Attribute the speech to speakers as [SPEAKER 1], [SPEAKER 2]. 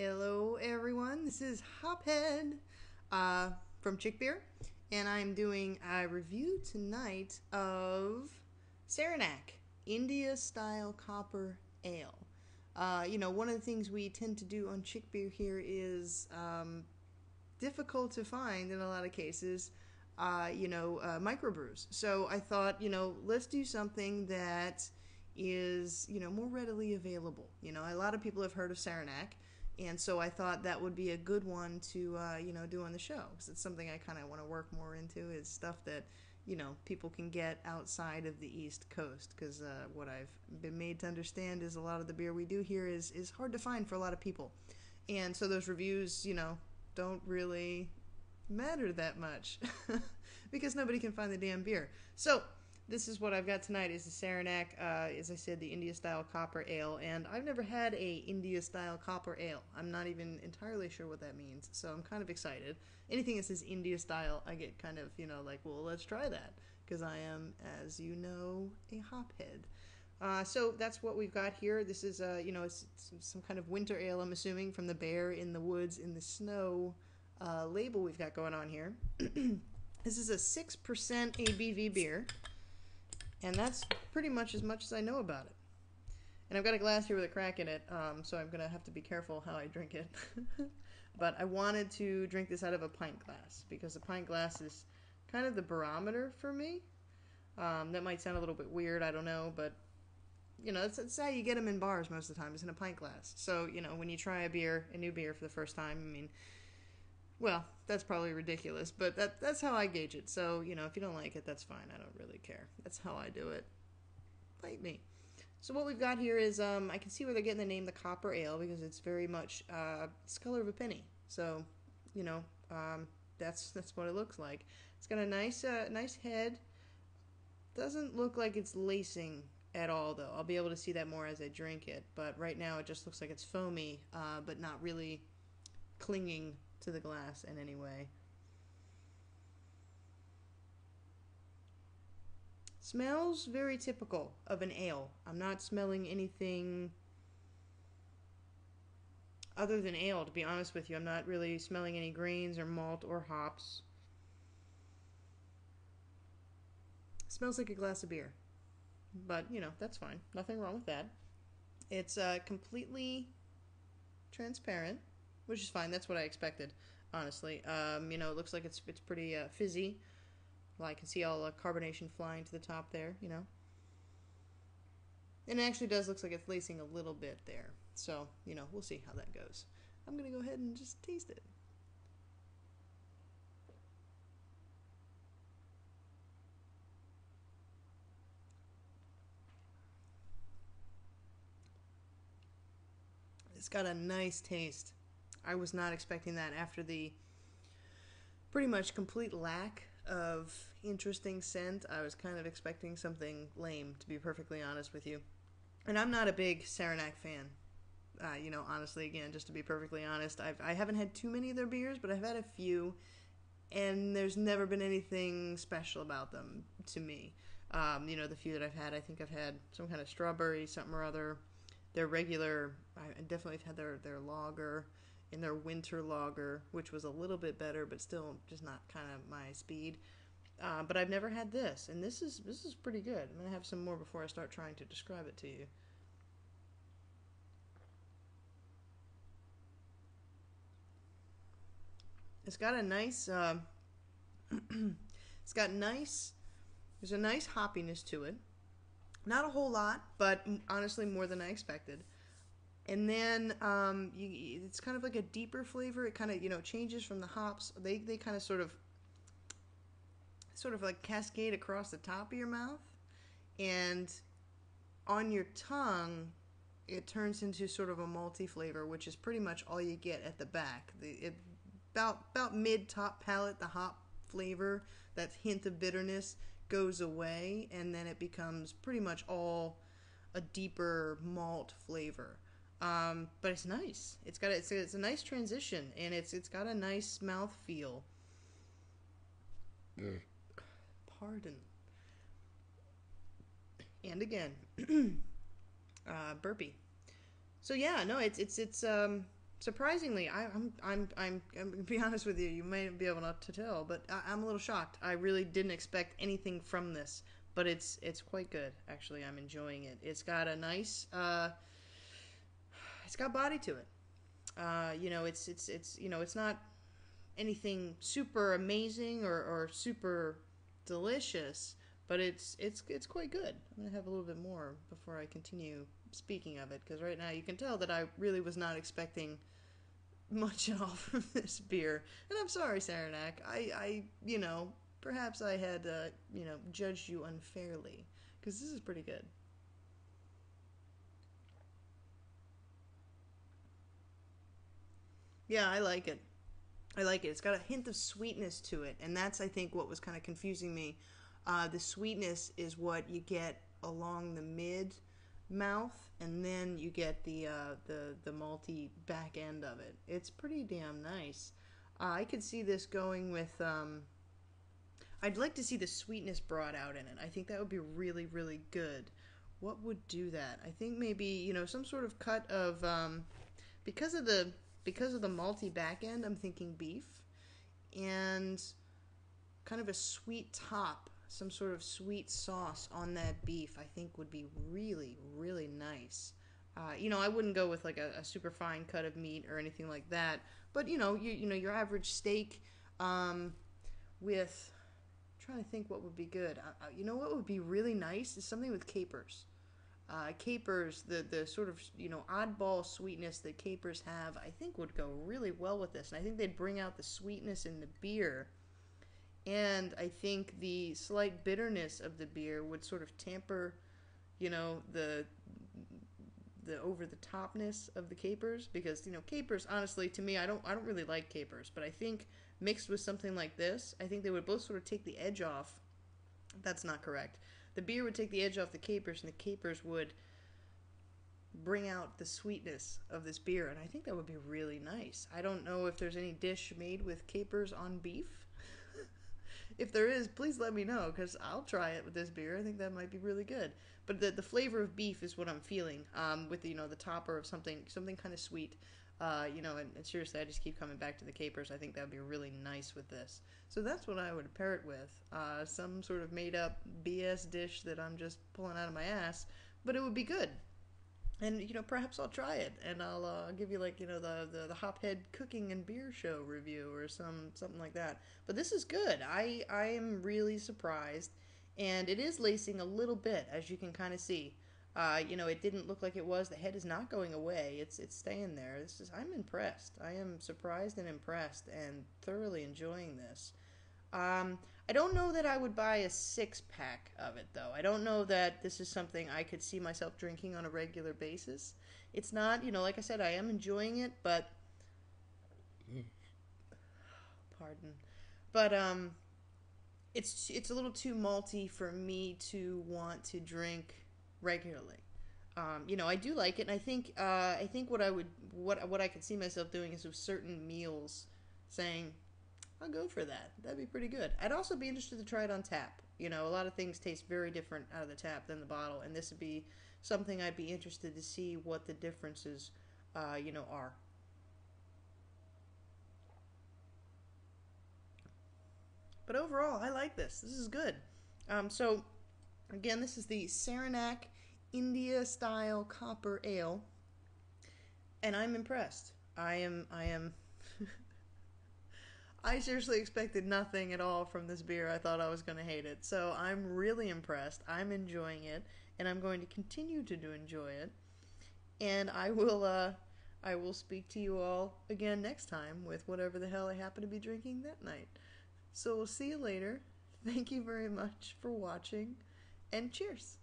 [SPEAKER 1] Hello everyone, this is Hophead from Chick Beer, and I'm doing a review tonight of Saranac India Style Copper Ale. One of the things we tend to do on Chick Beer here is difficult to find in a lot of cases, microbrews. So I thought, let's do something that is, more readily available. A lot of people have heard of Saranac, and so I thought that would be a good one to, do on the show, because it's something I kind of want to work more into, is stuff that, people can get outside of the East Coast, because what I've been made to understand is a lot of the beer we do here is hard to find for a lot of people. And so those reviews, don't really matter that much because nobody can find the damn beer. So this is what I've got tonight is the Saranac, as I said, the India Style Copper Ale, and I've never had a India Style Copper Ale. I'm not even entirely sure what that means, so I'm kind of excited. Anything that says India Style, I get kind of, like, well, let's try that, because I am, as you know, a hophead. So that's what we've got here. This is, it's some kind of winter ale, I'm assuming, from the Bear in the Woods in the Snow label we've got going on here. This is a 6% ABV beer, and that's pretty much as I know about it. And I've got a glass here with a crack in it, so I'm going to have to be careful how I drink it. But I wanted to drink this out of a pint glass, because the pint glass is kind of the barometer for me. That might sound a little bit weird, I don't know, but that's how you get them in bars most of the time, is in a pint glass. So, when you try a new beer for the first time, well, that's probably ridiculous, but that's how I gauge it. So, if you don't like it, that's fine. I don't really care. That's how I do it. Bite me. So what we've got here is, I can see where they're getting the name the Copper Ale, because it's very much, it's the color of a penny. So, that's what it looks like. It's got a nice head. Doesn't look like it's lacing at all, though. I'll be able to see that more as I drink it. But right now it just looks like it's foamy, but not really clinging to the glass in any way. Smells very typical of an ale. I'm not smelling anything other than ale, to be honest with you. I'm not really smelling any grains or malt or hops. Smells like a glass of beer. But, that's fine. Nothing wrong with that. It's completely transparent, which is fine. That's what I expected, honestly. It looks like it's pretty fizzy. Well, I can see all the carbonation flying to the top there, And it actually does look like it's lacing a little bit there. So, we'll see how that goes. I'm going to go ahead and just taste it. It's got a nice taste. I was not expecting that after the pretty much complete lack of interesting scent. I was kind of expecting something lame, to be perfectly honest with you. And I'm not a big Saranac fan. Honestly, again, just to be perfectly honest, I haven't had too many of their beers, but I've had a few, and there's never been anything special about them to me. The few that I've had, I think I've had some kind of strawberry, something or other. Their regular, I definitely have had their lager and their winter lager, which was a little bit better, but still just not kind of my speed. But I've never had this, and this is pretty good. I'm gonna have some more before I start trying to describe it to you. It's got a nice, it's got nice. There's a nice hoppiness to it. Not a whole lot, but honestly more than I expected. And then it's kind of like a deeper flavor. It kind of changes from the hops. They kind of sort of like cascade across the top of your mouth, and on your tongue it turns into sort of a malty flavor, which is pretty much all you get at the back. About mid top palate, the hop flavor, that hint of bitterness goes away, and then it becomes pretty much all a deeper malt flavor. But it's nice. It's a nice transition, and it's got a nice mouth feel. Pardon. And again, burpee. So yeah, no, it's Surprisingly, I'm to be honest with you. You may be able not to tell, but I'm a little shocked. I really didn't expect anything from this, but it's quite good. Actually, I'm enjoying it. It's got a nice, it's got body to it. It's not anything super amazing or super delicious, but it's quite good. I'm gonna have a little bit more before I continue speaking of it, because right now you can tell that I really was not expecting much at all from this beer. And I'm sorry, Saranac. Perhaps I had, judged you unfairly, because this is pretty good. Yeah, I like it. I like it. It's got a hint of sweetness to it, and that's, I think, what was kind of confusing me. The sweetness is what you get along the mid mouth, and then you get the malty back end of it. It's pretty damn nice. I could see this going with. I'd like to see the sweetness brought out in it. I think that would be really, really good. What would do that? I think maybe some sort of cut of because of the malty back end. I'm thinking beef and kind of a sweet top, some sort of sweet sauce on that beef. I think would be really, really nice. I wouldn't go with like a super fine cut of meat or anything like that. But your average steak with. I'm trying to think what would be good. What would be really nice is something with capers. Capers, the sort of oddball sweetness that capers have, I think would go really well with this, and I think they'd bring out the sweetness in the beer, and I think the slight bitterness of the beer would sort of tamper, the over the topness of the capers, because capers, honestly, to me, I don't really like capers, but I think mixed with something like this, I think they would both sort of take the edge off. That's not correct. The beer would take the edge off the capers, and the capers would bring out the sweetness of this beer, and I think that would be really nice. I don't know if there's any dish made with capers on beef. If there is, please let me know, because I'll try it with this beer. I think that might be really good. But the flavor of beef is what I'm feeling, with the topper of something kind of sweet. And seriously, I just keep coming back to the capers. I think that would be really nice with this. So that's what I would pair it with. Some sort of made up BS dish that I'm just pulling out of my ass, but it would be good. And perhaps I'll try it, and I'll give you like the Hophead Cooking and Beer Show review or something like that. But this is good. I am really surprised, and it is lacing a little bit, as you can kind of see. It didn't look like it was. The head is not going away. It's staying there. I'm impressed. I am surprised and impressed, and thoroughly enjoying this. I don't know that I would buy a 6-pack of it, though. I don't know that this is something I could see myself drinking on a regular basis. It's not, like I said, I am enjoying it, but pardon, but it's a little too malty for me to want to drink regularly. I do like it, and I think what I could see myself doing is with certain meals, saying, I'll go for that. That'd be pretty good. I'd also be interested to try it on tap. A lot of things taste very different out of the tap than the bottle, and this would be something I'd be interested to see what the differences, are. But overall, I like this. This is good. So again, this is the Saranac India style copper ale, and I'm impressed. I am. I seriously expected nothing at all from this beer. I thought I was going to hate it. So I'm really impressed. I'm enjoying it, and I'm going to continue to enjoy it. And I will speak to you all again next time with whatever the hell I happen to be drinking that night. So we'll see you later. Thank you very much for watching, and cheers.